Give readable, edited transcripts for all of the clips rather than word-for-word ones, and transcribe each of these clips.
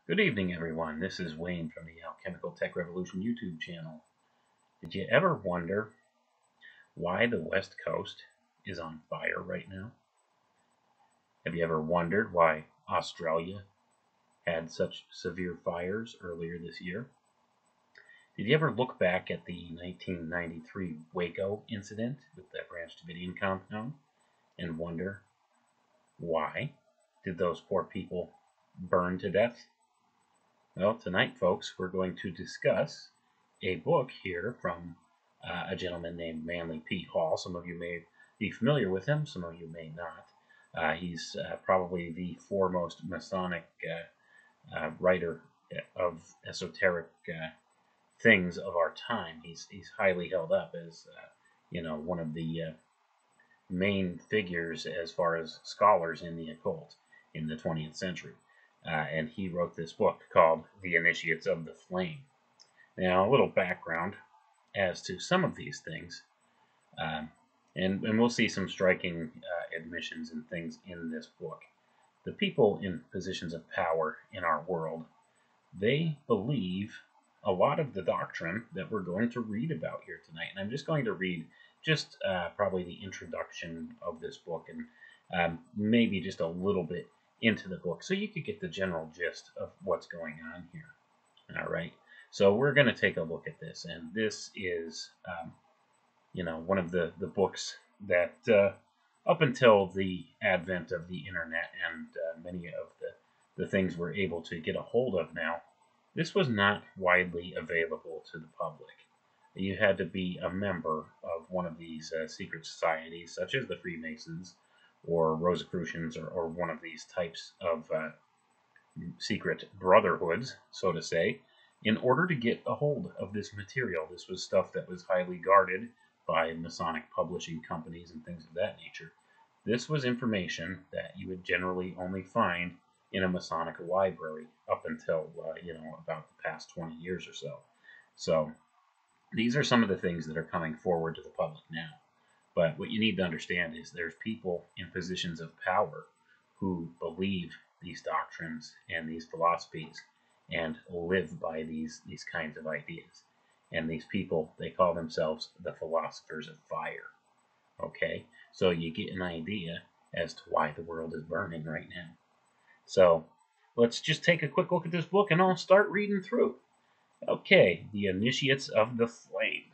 Good evening, everyone. This is Wayne from the Alchemical Tech Revolution YouTube channel. Did you ever wonder why the West Coast is on fire right now? Have you ever wondered why Australia had such severe fires earlier this year? Did you ever look back at the 1993 Waco incident with the Branch Davidian compound and wonder why did those poor people burn to death? Well, tonight, folks, we're going to discuss a book here from a gentleman named Manly P. Hall. Some of you may be familiar with him, some of you may not. He's probably the foremost Masonic writer of esoteric things of our time. He's highly held up as one of the main figures as far as scholars in the occult in the 20th century. And he wrote this book called The Initiates of the Flame. Now, a little background as to some of these things, and we'll see some striking admissions and things in this book. The people in positions of power in our world, they believe a lot of the doctrine that we're going to read about here tonight. And I'm just going to read just probably the introduction of this book and maybe just a little bit into the book so you could get the general gist of what's going on here. All right. So we're going to take a look at this, and this is, one of the books that up until the advent of the internet and many of the things we're able to get a hold of now, this was not widely available to the public. You had to be a member of one of these secret societies, such as the Freemasons or Rosicrucians, or one of these types of secret brotherhoods, so to say, in order to get a hold of this material. This was stuff that was highly guarded by Masonic publishing companies and things of that nature. This was information that you would generally only find in a Masonic library up until, about the past 20 years or so. So these are some of the things that are coming forward to the public now. But what you need to understand is there's people in positions of power who believe these doctrines and these philosophies and live by these kinds of ideas. And these people, they call themselves the philosophers of fire. Okay? So you get an idea as to why the world is burning right now. So let's just take a quick look at this book and I'll start reading through. Okay, The Initiates of the Flame.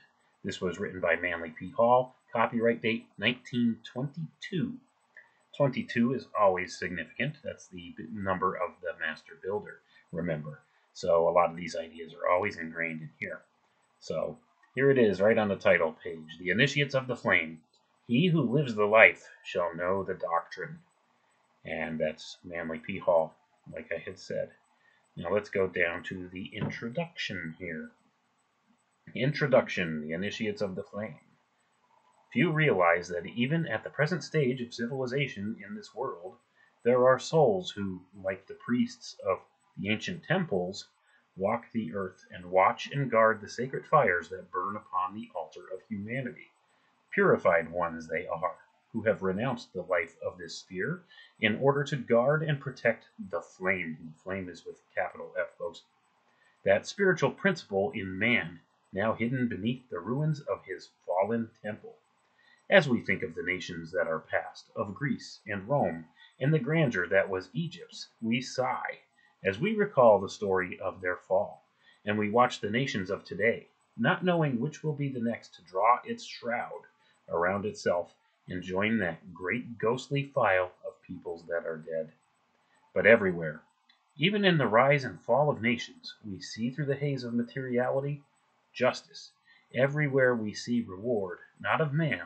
This was written by Manly P. Hall. Copyright date 1922. 22 is always significant. That's the number of the master builder, remember. So a lot of these ideas are always ingrained in here. So here it is right on the title page. The Initiates of the Flame. He who lives the life shall know the doctrine. And that's Manly P. Hall, like I had said. Now let's go down to the introduction here. Introduction, The Initiates of the Flame. Few realize that even at the present stage of civilization in this world, there are souls who, like the priests of the ancient temples, walk the earth and watch and guard the sacred fires that burn upon the altar of humanity. Purified ones they are, who have renounced the life of this sphere in order to guard and protect the flame. The flame is with capital F, folks. That spiritual principle in man, now hidden beneath the ruins of his fallen temple. As we think of the nations that are past, of Greece and Rome, and the grandeur that was Egypt's, we sigh, as we recall the story of their fall, and we watch the nations of today, not knowing which will be the next to draw its shroud around itself and join that great ghostly file of peoples that are dead. But everywhere, even in the rise and fall of nations, we see through the haze of materiality justice. Everywhere we see reward, not of man,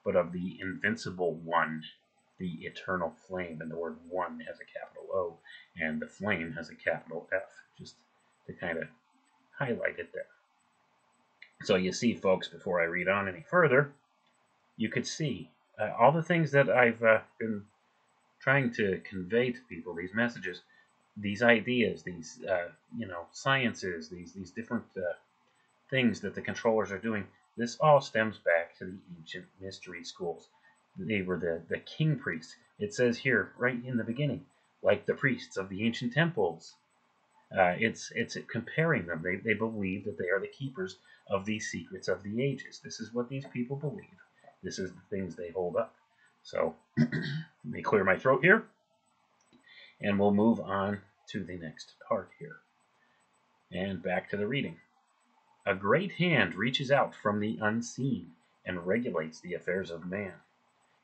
but of the invincible one, the eternal flame. And the word one has a capital O, and the flame has a capital F, just to kind of highlight it there. So you see, folks, before I read on any further, you could see all the things that I've been trying to convey to people, these messages, these ideas, these sciences, these different things that the controllers are doing. This all stems back to the ancient mystery schools. They were the king priests. It says here, right in the beginning, like the priests of the ancient temples. It's comparing them. They believe that they are the keepers of these secrets of the ages. This is what these people believe. This is the things they hold up. So let me clear my throat here, and we'll move on to the next part here. And back to the reading. A great hand reaches out from the unseen and regulates the affairs of man.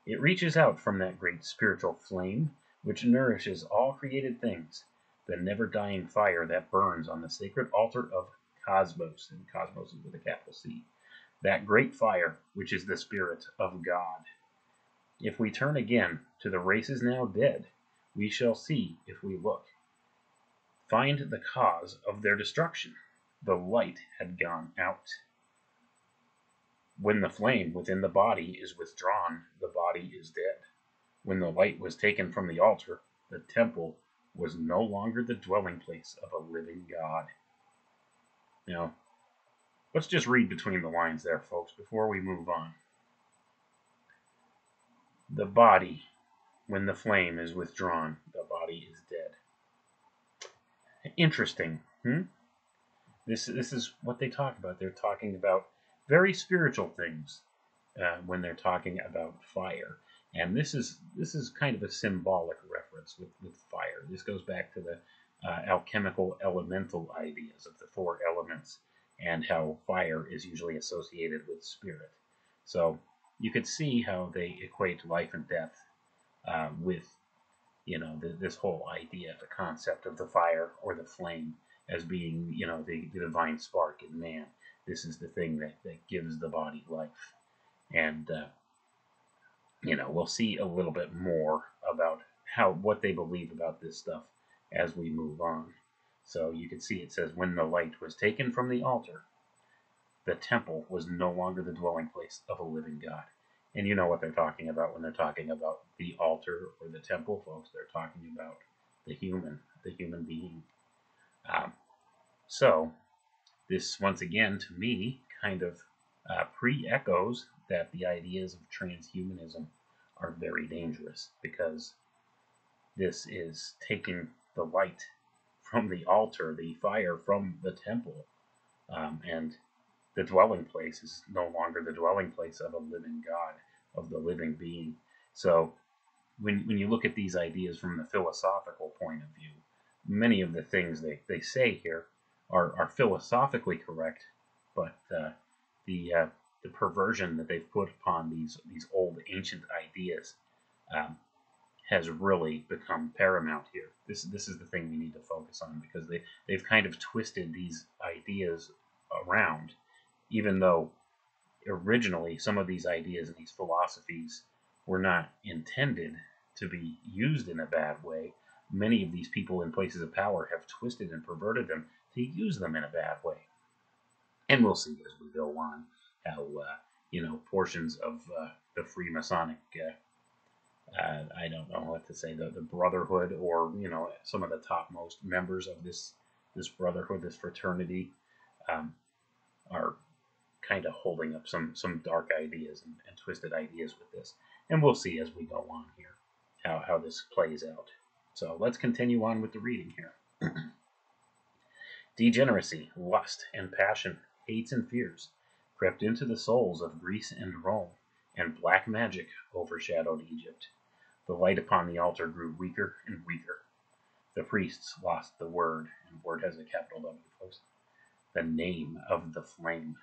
It reaches out from that great spiritual flame which nourishes all created things, the never-dying fire that burns on the sacred altar of Cosmos, and Cosmos is with a capital C, that great fire which is the Spirit of God. If we turn again to the races now dead, we shall see, if we look, find the cause of their destruction. The light had gone out. When the flame within the body is withdrawn, the body is dead. When the light was taken from the altar, the temple was no longer the dwelling place of a living God. Now, let's just read between the lines there, folks, before we move on. The body, when the flame is withdrawn, the body is dead. Interesting, This is what they talk about. They're talking about very spiritual things when they're talking about fire. And this is kind of a symbolic reference with fire. This goes back to the alchemical elemental ideas of the four elements and how fire is usually associated with spirit. So you could see how they equate life and death with, this whole idea, the concept of the fire or the flame as being, the divine spark in man. This is the thing that gives the body life. And we'll see a little bit more about what they believe about this stuff as we move on. So you can see it says, when the light was taken from the altar, the temple was no longer the dwelling place of a living God. And you know what they're talking about when they're talking about the altar or the temple, folks. They're talking about the human being. So this, once again, to me, kind of pre-echoes that the ideas of transhumanism are very dangerous, because this is taking the light from the altar, the fire from the temple, and the dwelling place is no longer the dwelling place of a living God, of the living being. So when you look at these ideas from the philosophical point of view, many of the things they say here are philosophically correct, but the perversion that they've put upon these old ancient ideas has really become paramount here. This is the thing we need to focus on, because they've kind of twisted these ideas around, even though originally some of these ideas and these philosophies were not intended to be used in a bad way. Many of these people in places of power have twisted and perverted them to use them in a bad way. And we'll see as we go on how, portions of the Freemasonic, I don't know what to say, the Brotherhood, or, some of the topmost members of this Brotherhood, this fraternity, are kind of holding up some dark ideas and twisted ideas with this. And we'll see as we go on here how this plays out. So let's continue on with the reading here. Degeneracy, lust, and passion, hates and fears crept into the souls of Greece and Rome, and black magic overshadowed Egypt. The light upon the altar grew weaker and weaker. The priests lost the word, and word has a capital W, folks, the name of the flame.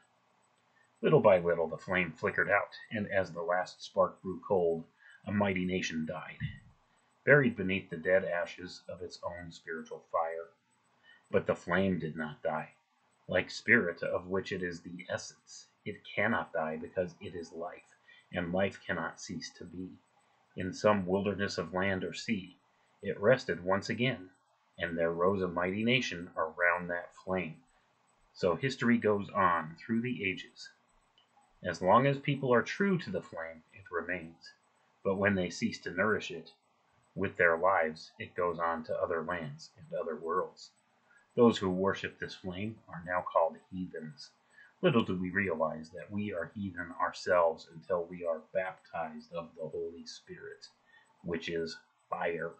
Little by little the flame flickered out, and as the last spark grew cold, a mighty nation died, buried beneath the dead ashes of its own spiritual fire. But the flame did not die. Like spirit, of which it is the essence, it cannot die because it is life, and life cannot cease to be. In some wilderness of land or sea, it rested once again, and there rose a mighty nation around that flame. So history goes on through the ages. As long as people are true to the flame, it remains. But when they cease to nourish it with their lives, it goes on to other lands and other worlds. Those who worship this flame are now called heathens. Little do we realize that we are heathen ourselves until we are baptized of the Holy Spirit, which is fire.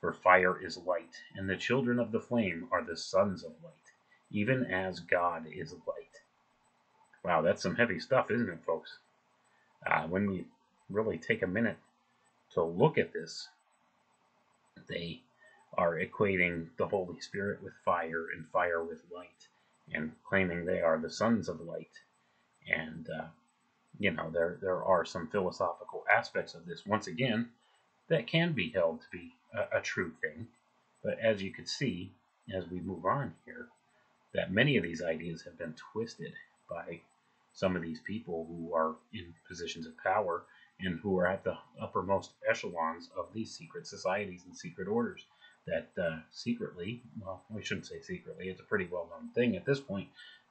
For fire is light, and the children of the flame are the sons of light, even as God is light. Wow, that's some heavy stuff, isn't it, folks? When we really take a minute to look at this, they are equating the Holy Spirit with fire and fire with light, and claiming they are the sons of light. And there are some philosophical aspects of this, once again, that can be held to be a true thing. But as you can see, as we move on here, that many of these ideas have been twisted by some of these people who are in positions of power and who are at the uppermost echelons of these secret societies and secret orders that secretly, well, we shouldn't say secretly, it's a pretty well-known thing at this point,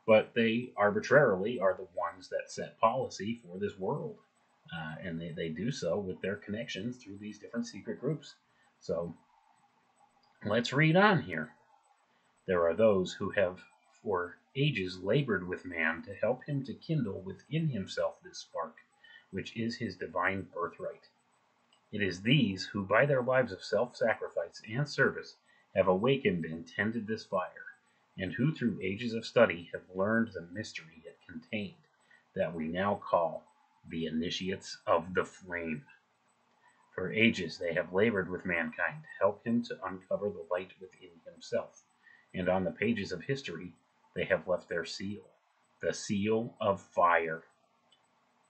but they arbitrarily are the ones that set policy for this world. And they do so with their connections through these different secret groups. So let's read on here. There are those who have for ages labored with man to help him to kindle within himself this spark, which is his divine birthright. It is these who, by their lives of self-sacrifice and service, have awakened and tended this fire, and who through ages of study have learned the mystery it contained, that we now call the initiates of the flame. For ages they have labored with mankind to help him to uncover the light within himself, and on the pages of history they have left their seal, the seal of fire.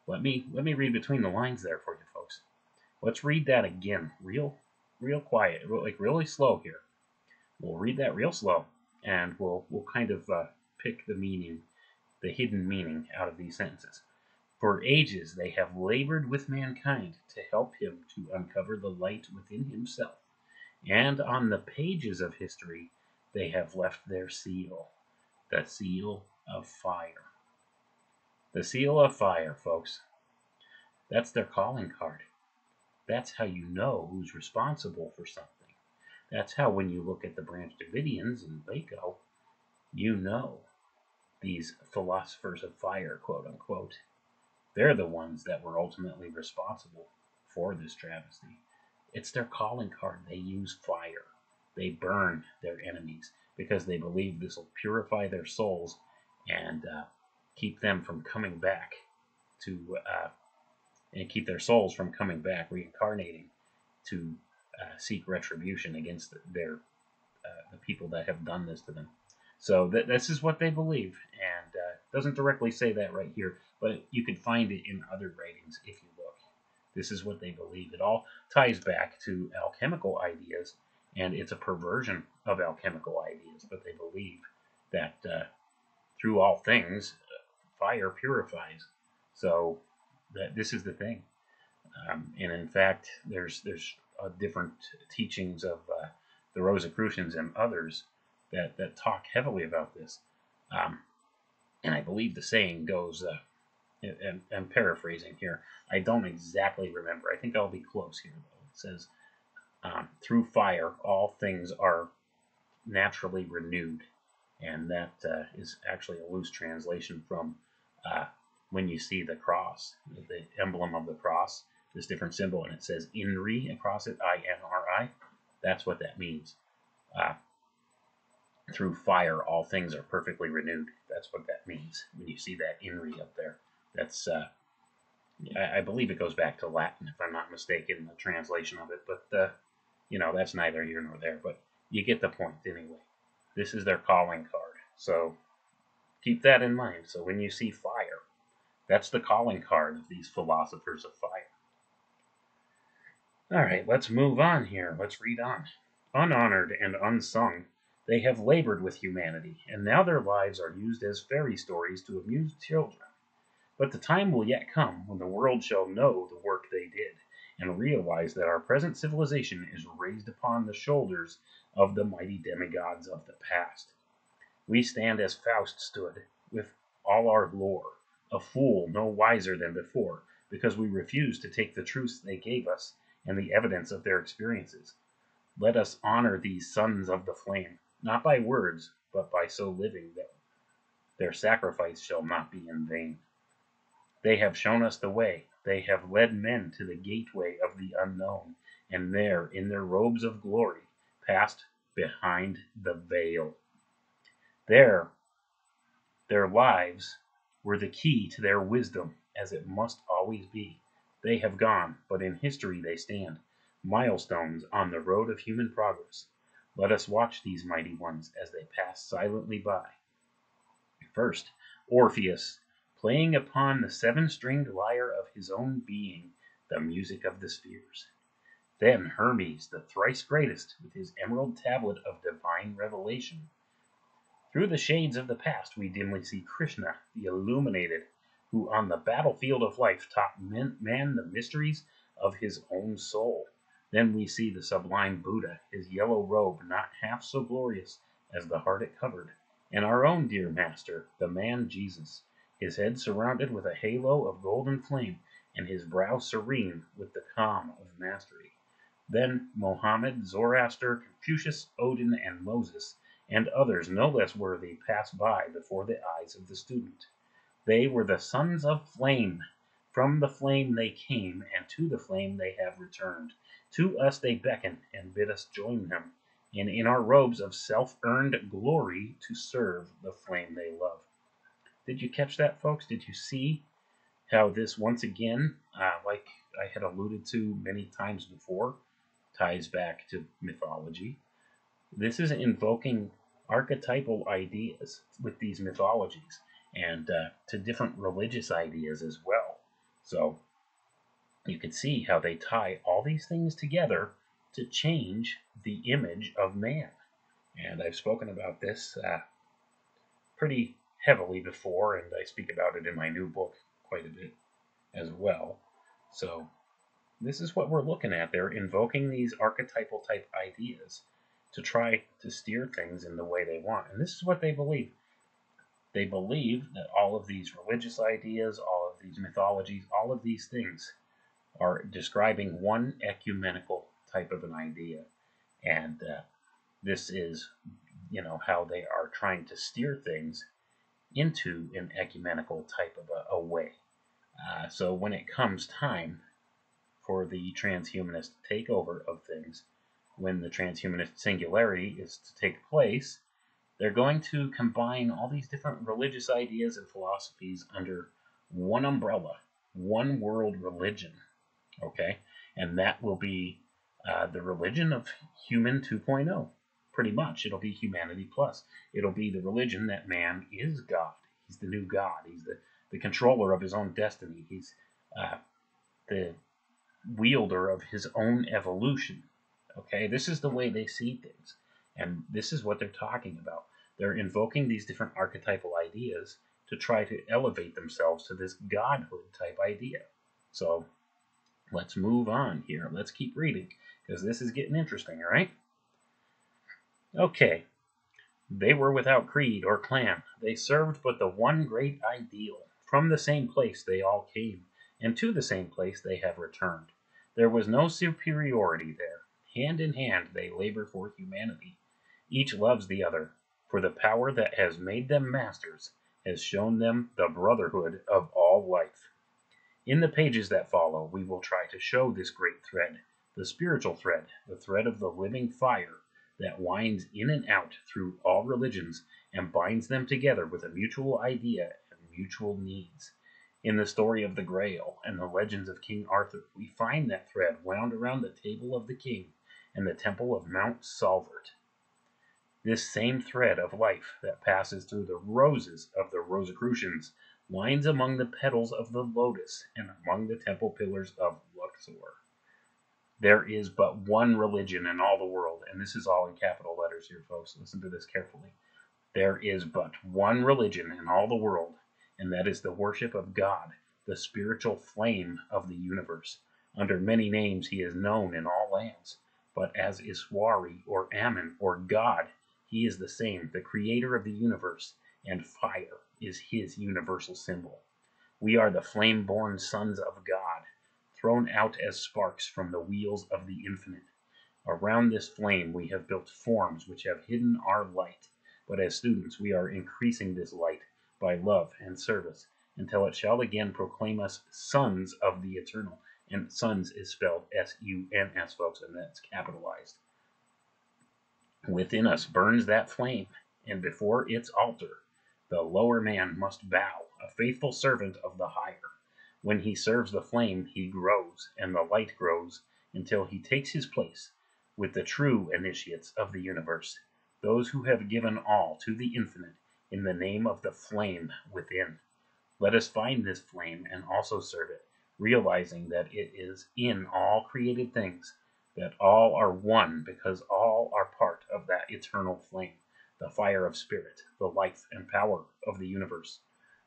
Let me read between the lines there for you, folks. Let's read that again, real quiet, like really slow here. We'll read that real slow, and we'll kind of pick the meaning, the hidden meaning out of these sentences. For ages they have labored with mankind to help him to uncover the light within himself, and on the pages of history they have left their seal, the seal of fire. The seal of fire, folks. That's their calling card. That's how you know who's responsible for something. That's how, when you look at the Branch Davidians in Waco, you know these philosophers of fire, quote unquote, they're the ones that were ultimately responsible for this travesty. It's their calling card. They use fire. They burn their enemies because they believe this will purify their souls and keep them from coming back to, and keep their souls from coming back, reincarnating to seek retribution against the people that have done this to them. So this is what they believe, and doesn't directly say that right here, but you could find it in other writings if you look. This is what they believe. It all ties back to alchemical ideas, and it's a perversion of alchemical ideas, but they believe that through all things, fire purifies. So this is the thing. And in fact, there's different teachings of the Rosicrucians and others that talk heavily about this. And I believe the saying goes, and I'm paraphrasing here, I don't exactly remember. I think I'll be close here, though. It says, through fire, all things are naturally renewed. And that is actually a loose translation from when you see the cross, the emblem of the cross, this different symbol, and it says INRI across it, INRI. That's what that means. Through fire, all things are perfectly renewed. That's what that means when you see that INRI up there. That's, I believe it goes back to Latin, if I'm not mistaken, the translation of it. But, that's neither here nor there. But you get the point anyway. This is their calling card. So keep that in mind. So when you see fire, that's the calling card of these philosophers of fire. All right, let's move on here. Let's read on. Unhonored and unsung, they have labored with humanity, and now their lives are used as fairy stories to amuse children. But the time will yet come when the world shall know the work they did, and realize that our present civilization is raised upon the shoulders of the mighty demigods of the past. We stand as Faust stood, with all our lore, a fool no wiser than before, because we refuse to take the truths they gave us and the evidence of their experiences. Let us honor these sons of the flame, not by words, but by so living that their sacrifice shall not be in vain. They have shown us the way. They have led men to the gateway of the unknown, and there, in their robes of glory, passed behind the veil. There, their lives were the key to their wisdom, as it must always be. They have gone, but in history they stand, milestones on the road of human progress. Let us watch these mighty ones as they pass silently by. First, Orpheus, playing upon the seven-stringed lyre of his own being, the music of the spheres. Then Hermes, the thrice greatest, with his emerald tablet of divine revelation. Through the shades of the past we dimly see Krishna, the illuminated, who on the battlefield of life taught man the mysteries of his own soul. Then we see the sublime Buddha, his yellow robe not half so glorious as the heart it covered, and our own dear master, the man Jesus, his head surrounded with a halo of golden flame, and his brow serene with the calm of mastery. Then Mohammed, Zoroaster, Confucius, Odin, and Moses, and others no less worthy, passed by before the eyes of the student. They were the sons of flame. From the flame they came, and to the flame they have returned. To us they beckon, and bid us join them, and in our robes of self-earned glory to serve the flame they love. Did you catch that, folks? Did you see how this once again, like I had alluded to many times before, ties back to mythology? This is invoking archetypal ideas with these mythologies, and to different religious ideas as well. So you can see how they tie all these things together to change the image of man. And I've spoken about this pretty heavily before, and I speak about it in my new book quite a bit as well. So this is what we're looking at. They're invoking these archetypal type ideas to try to steer things in the way they want. And this is what they believe. They believe that all of these religious ideas, all of these mythologies, all of these things are describing one ecumenical type of an idea. And this is, how they are trying to steer things into an ecumenical type of a way. So when it comes time for the transhumanist takeover of things, when the transhumanist singularity is to take place, they're going to combine all these different religious ideas and philosophies under one umbrella, one world religion, okay? And that will be the religion of human 2.0, pretty much. It'll be humanity plus. It'll be the religion that man is God. He's the new God. He's the controller of his own destiny. He's the wielder of his own evolution. Okay, this is the way they see things, and this is what they're talking about. They're invoking these different archetypal ideas to try to elevate themselves to this godhood type idea. So let's move on here. Let's keep reading, because this is getting interesting, all right? Okay, they were without creed or clan. They served but the one great ideal. From the same place they all came, and to the same place they have returned. There was no superiority there. Hand in hand they labor for humanity. Each loves the other, for the power that has made them masters has shown them the brotherhood of all life. In the pages that follow, we will try to show this great thread, the spiritual thread, the thread of the living fire that winds in and out through all religions and binds them together with a mutual idea and mutual needs. In the story of the Grail and the legends of King Arthur, we find that thread wound around the table of the king and the temple of Mount Salvert. This same thread of life that passes through the roses of the Rosicrucians winds among the petals of the lotus and among the temple pillars of Luxor. There is but one religion in all the world, and this is all in capital letters here, folks. Listen to this carefully. There is but one religion in all the world, and that is the worship of God, the spiritual flame of the universe. Under many names he is known in all lands, but as Iswari or Ammon or God, he is the same, the creator of the universe, and fire is his universal symbol. We are the flame-born sons of God, thrown out as sparks from the wheels of the infinite. Around this flame we have built forms which have hidden our light, but as students we are increasing this light by love and service until it shall again proclaim us sons of the eternal. And sons is spelled S-U-N-S, folks, and that's capitalized. Within us burns that flame, and before its altar the lower man must bow, a faithful servant of the higher. When he serves the flame, he grows, and the light grows, until he takes his place with the true initiates of the universe, those who have given all to the infinite in the name of the flame within. Let us find this flame and also serve it, realizing that it is in all created things, that all are one because all are part of that eternal flame, the fire of spirit, the life and power of the universe.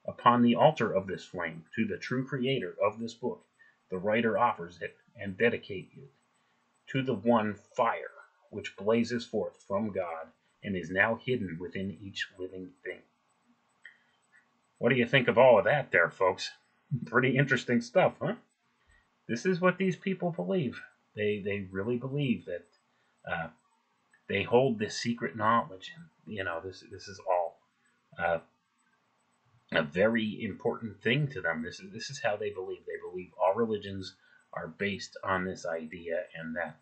Upon the altar of this flame, to the true creator of this book, the writer offers it and dedicates it to the one fire which blazes forth from God and is now hidden within each living thing. What do you think of all of that there, folks? Pretty interesting stuff, huh? This is what these people believe. They really believe that uh, they hold this secret knowledge, and this is all uh, a very important thing to them. This is how they believe. They believe all religions are based on this idea, and that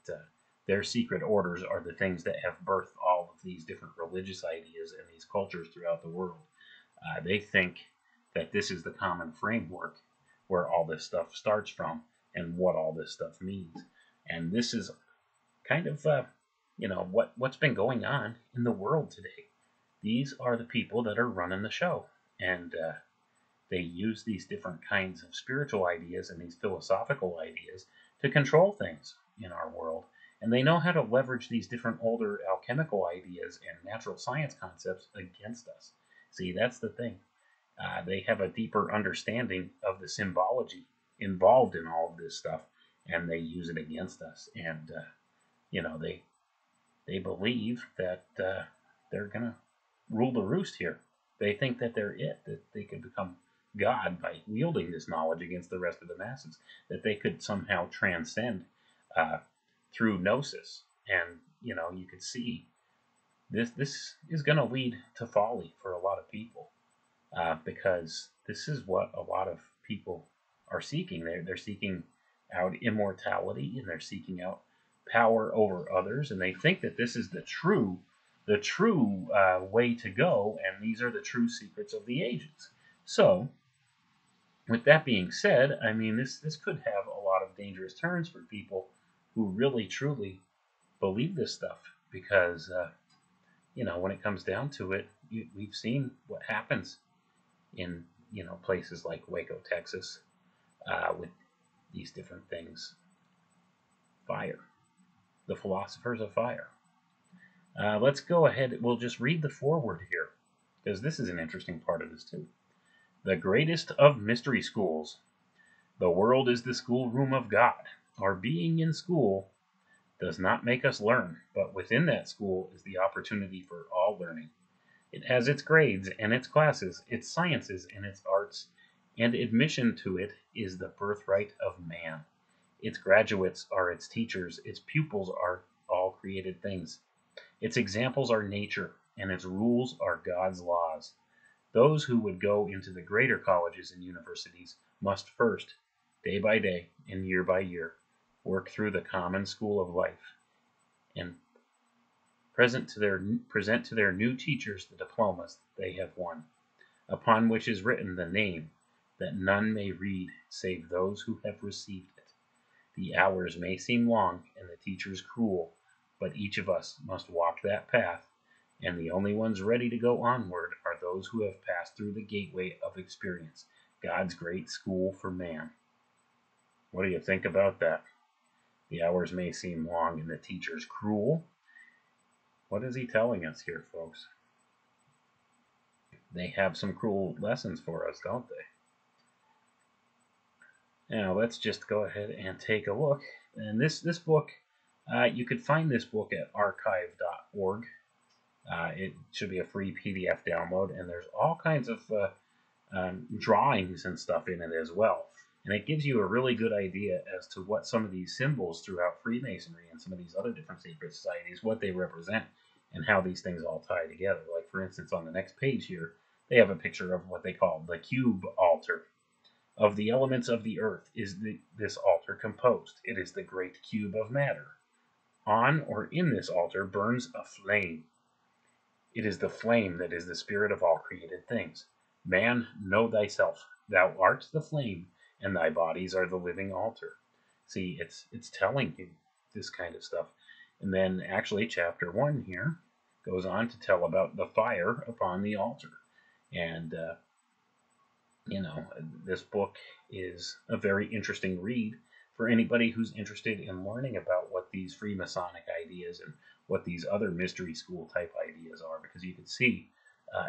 their secret orders are the things that have birthed all of these different religious ideas and these cultures throughout the world. They think that this is the common framework where all this stuff starts from and what all this stuff means. And this is kind of what's been going on in the world today. These are the people that are running the show, and they use these different kinds of spiritual ideas and these philosophical ideas to control things in our world. And they know how to leverage these different older alchemical ideas and natural science concepts against us. See, that's the thing. They have a deeper understanding of the symbology involved in all of this stuff, and they use it against us. And they believe that they're gonna rule the roost here. They think that they're it, that they could become God by wielding this knowledge against the rest of the masses, that they could somehow transcend uh, through gnosis. And you could see this is going to lead to folly for a lot of people, because this is what a lot of people are seeking. They're seeking out immortality, and they're seeking out power over others, and they think that this is the true way to go, and these are the true secrets of the ages. So, with that being said, I mean, this could have a lot of dangerous turns for people who really truly believe this stuff, because when it comes down to it, we've seen what happens in places like Waco, Texas, with these different things. Fire, the philosophers of fire. Let's go ahead. We'll just read the foreword here, because this is an interesting part of this too. The greatest of mystery schools. The world is the schoolroom of God. Our being in school does not make us learn, but within that school is the opportunity for all learning. It has its grades and its classes, its sciences and its arts, and admission to it is the birthright of man. Its graduates are its teachers, its pupils are all created things. Its examples are nature, and its rules are God's laws. Those who would go into the greater colleges and universities must first, day by day and year by year, work through the common school of life, and present to their new teachers the diplomas they have won, upon which is written the name that none may read save those who have received it. The hours may seem long and the teachers cruel, but each of us must walk that path, and the only ones ready to go onward are those who have passed through the gateway of experience, God's great school for man. What do you think about that? The hours may seem long and the teachers cruel. What is he telling us here, folks? They have some cruel lessons for us, don't they? Now, let's just go ahead and take a look. And this book, you could find this book at archive.org. It should be a free PDF download, and there's all kinds of drawings and stuff in it as well. And it gives you a really good idea as to what some of these symbols throughout Freemasonry and some of these other different secret societies, what they represent, and how these things all tie together. Like, for instance, on the next page here, they have a picture of what they call the cube altar. Of the elements of the earth is this altar composed. It is the great cube of matter. On or in this altar burns a flame. It is the flame that is the spirit of all created things. Man, know thyself. Thou art the flame, and thy bodies are the living altar. See, it's telling you this kind of stuff. And then actually chapter 1 here goes on to tell about the fire upon the altar. And you know, this book is a very interesting read for anybody who's interested in learning about what these Freemasonic ideas and what these other mystery school type ideas are, because you can see,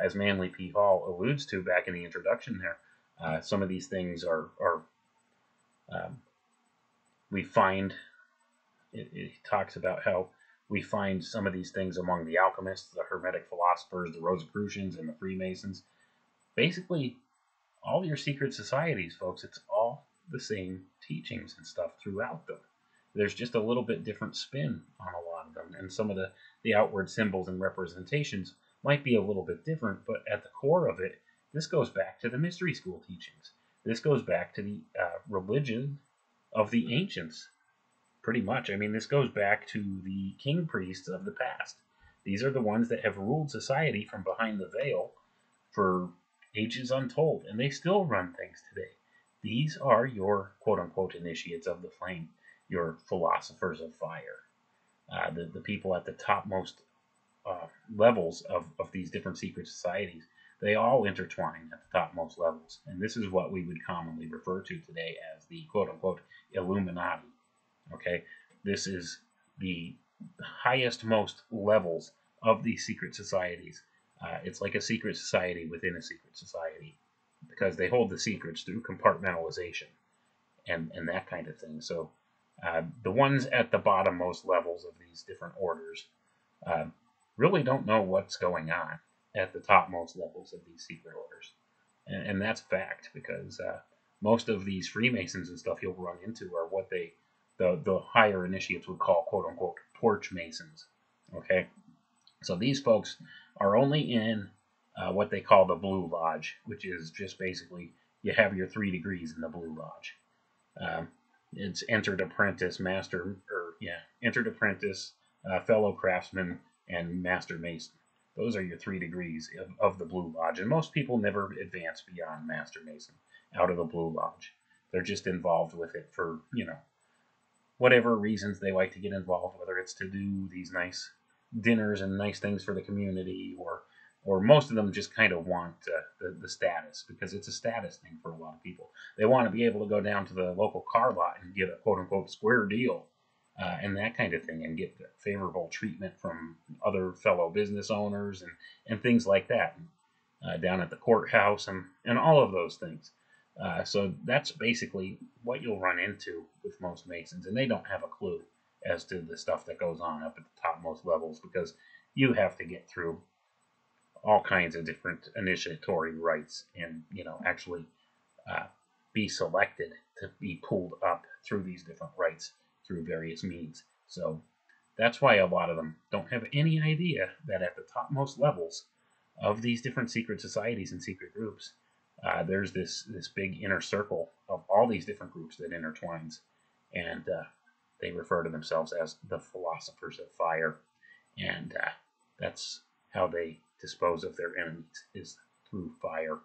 as Manly P. Hall alludes to back in the introduction there, some of these things are um, we find, it talks about how we find some of these things among the alchemists, the Hermetic philosophers, the Rosicrucians, and the Freemasons. Basically, all your secret societies, folks, it's all the same teachings and stuff throughout them. There's just a little bit different spin on a lot of them, and some of the outward symbols and representations might be a little bit different, but at the core of it, this goes back to the mystery school teachings. This goes back to the religion of the ancients, pretty much. I mean, this goes back to the king priests of the past. These are the ones that have ruled society from behind the veil for ages untold, and they still run things today. These are your quote unquote initiates of the flame, your philosophers of fire, the people at the topmost levels of these different secret societies. They all intertwine at the topmost levels, and this is what we would commonly refer to today as the quote unquote Illuminati. Okay, this is the highest, most levels of these secret societies. It's like a secret society within a secret society because they hold the secrets through compartmentalization and that kind of thing. So the ones at the bottommost levels of these different orders uh, really don't know what's going on at the topmost levels of these secret orders. And that's fact because most of these Freemasons and stuff you'll run into are what the higher initiates would call quote unquote torch masons. Okay, so these folks are only in what they call the Blue Lodge, which is just basically you have your 3 degrees in the Blue Lodge. Um, it's entered apprentice, master, or yeah, entered apprentice, fellow craftsman, and master mason. Those are your 3 degrees of the Blue Lodge, and most people never advance beyond master mason out of the Blue Lodge. They're just involved with it for whatever reasons they like to get involved, whether it's to do these nice dinners and nice things for the community, or most of them just kind of want the status because it's a status thing for a lot of people. They want to be able to go down to the local car lot and get a quote unquote square deal and that kind of thing, and get favorable treatment from other fellow business owners and things like that, down at the courthouse and all of those things. So that's basically what you'll run into with most Masons, and they don't have a clue as to the stuff that goes on up at the topmost levels because you have to get through all kinds of different initiatory rites and actually uh, be selected to be pulled up through these different rites through various means. So that's why a lot of them don't have any idea that at the topmost levels of these different secret societies and secret groups, there's this big inner circle of all these different groups that intertwines, and they refer to themselves as the philosophers of fire, and that's how they dispose of their enemies is through fire,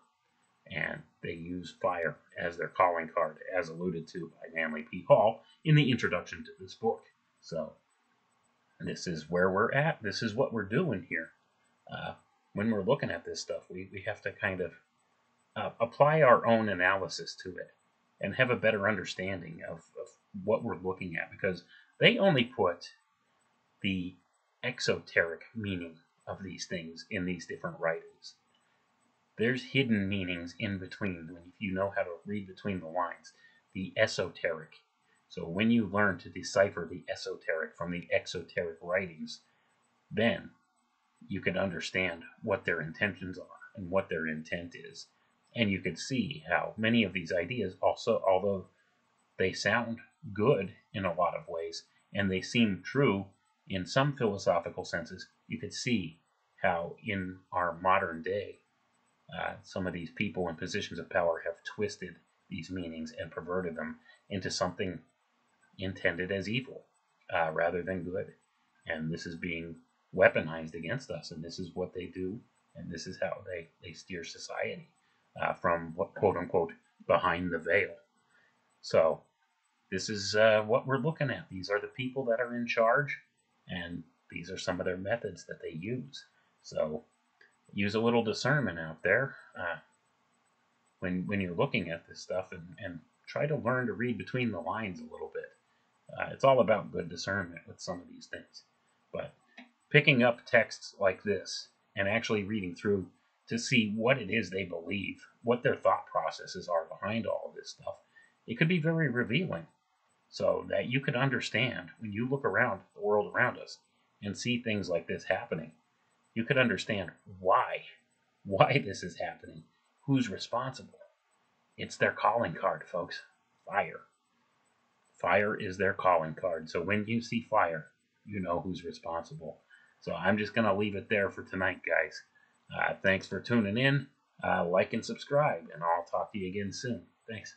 and they use fire as their calling card, as alluded to by Manly P. Hall in the introduction to this book. So this is where we're at. This is what we're doing here. When we're looking at this stuff, we have to kind of apply our own analysis to it and have a better understanding of what we're looking at, because they only put the exoteric meaning of these things in these different writings. There's hidden meanings in between if you know how to read between the lines. The esoteric. So when you learn to decipher the esoteric from the exoteric writings, then you can understand what their intentions are and what their intent is. And you can see how many of these ideas also, although they sound good in a lot of ways, and they seem true in some philosophical senses, you could see how in our modern day, some of these people in positions of power have twisted these meanings and perverted them into something intended as evil rather than good. and this is being weaponized against us, and this is what they do, and this is how they steer society from what, quote unquote, behind the veil. So this is what we're looking at. These are the people that are in charge, and these are some of their methods that they use. So use a little discernment out there when you're looking at this stuff, and try to learn to read between the lines a little bit. It's all about good discernment with some of these things. But picking up texts like this and actually reading through to see what it is they believe, what their thought processes are behind all of this stuff, it could be very revealing, so that you could understand when you look around the world around us and see things like this happening. You could understand why this is happening, who's responsible. It's their calling card, folks. Fire. Fire is their calling card. So when you see fire, you know who's responsible. So I'm just going to leave it there for tonight, guys. Thanks for tuning in. Like and subscribe, and I'll talk to you again soon. Thanks.